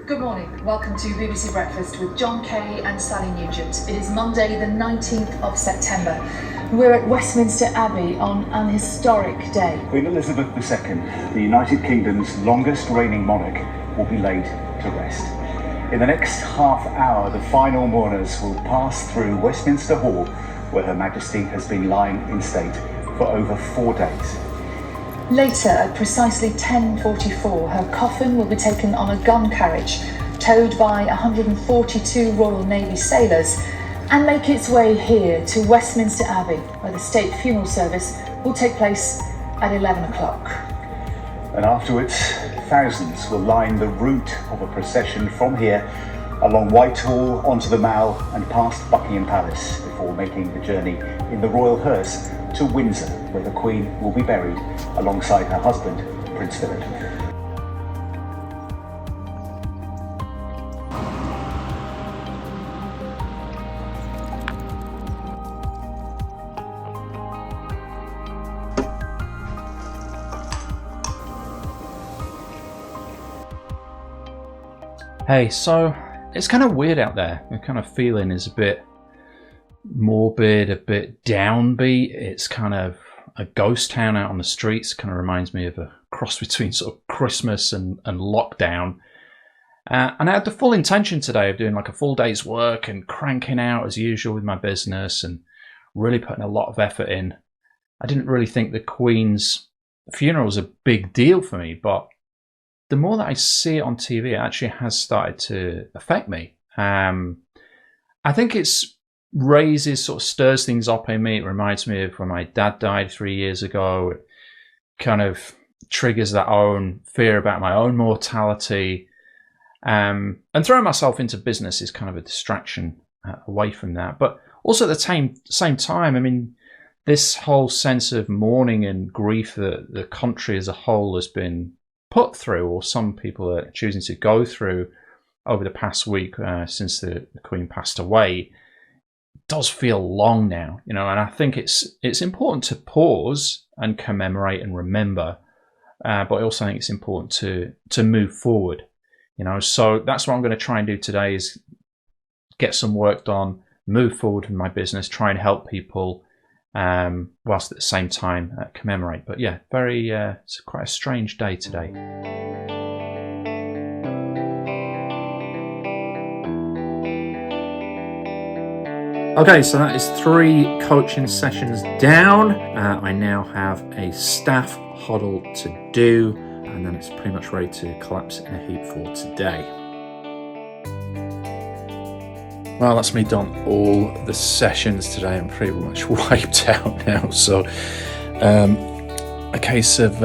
Good morning. Welcome to BBC Breakfast with John Kay and Sally Nugent. It is Monday the 19th of September. We're at Westminster Abbey on an historic day. Queen Elisabeth II, the United Kingdom's longest reigning monarch, will be laid to rest. In the next half hour, the final mourners will pass through Westminster Hall, where Her Majesty has been lying in state for over 4 days. Later, at precisely 10:44, her coffin will be taken on a gun carriage, towed by 142 Royal Navy sailors, and make its way here to Westminster Abbey, where the state funeral service will take place at 11 o'clock. And afterwards, thousands will line the route of a procession from here along Whitehall onto the Mall and past Buckingham Palace before making the journey in the royal hearse to Windsor, where the Queen will be buried alongside her husband, Prince Philip. Hey, so it's kind of weird out there. The kind of feeling is a bit morbid, a bit downbeat. It's kind of a ghost town out on the streets. Kind of reminds me of a cross between sort of Christmas and lockdown. And I had the full intention today of doing like a full day's work and cranking out as usual with my business and really putting a lot of effort in. I didn't really think the Queen's funeral was a big deal for me, but the more that I see it on TV, it actually has started to affect me. I think it's sort of stirs things up in me. It reminds me of when my dad died 3 years ago. It kind of triggers that own fear about my own mortality. And throwing myself into business is kind of a distraction away from that. But also at the same time, I mean, this whole sense of mourning and grief that the country as a whole has been put through, or some people are choosing to go through over the past week since the Queen passed away, does feel long now, and I think it's important to pause and commemorate and remember, but I also think it's important to move forward, so that's what I'm going to try and do today, is get some work done, move forward with my business, try and help people, whilst at the same time commemorate. But yeah, it's quite a strange day today. Okay, so that is 3 coaching sessions down. I now have a staff huddle to do, and then it's pretty much ready to collapse in a heap for today. Well, that's me done all the sessions today. I'm pretty much wiped out now. So a case of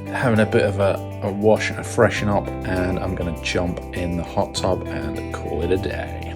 having a bit of a wash and a freshen up, and I'm going to jump in the hot tub and call it a day.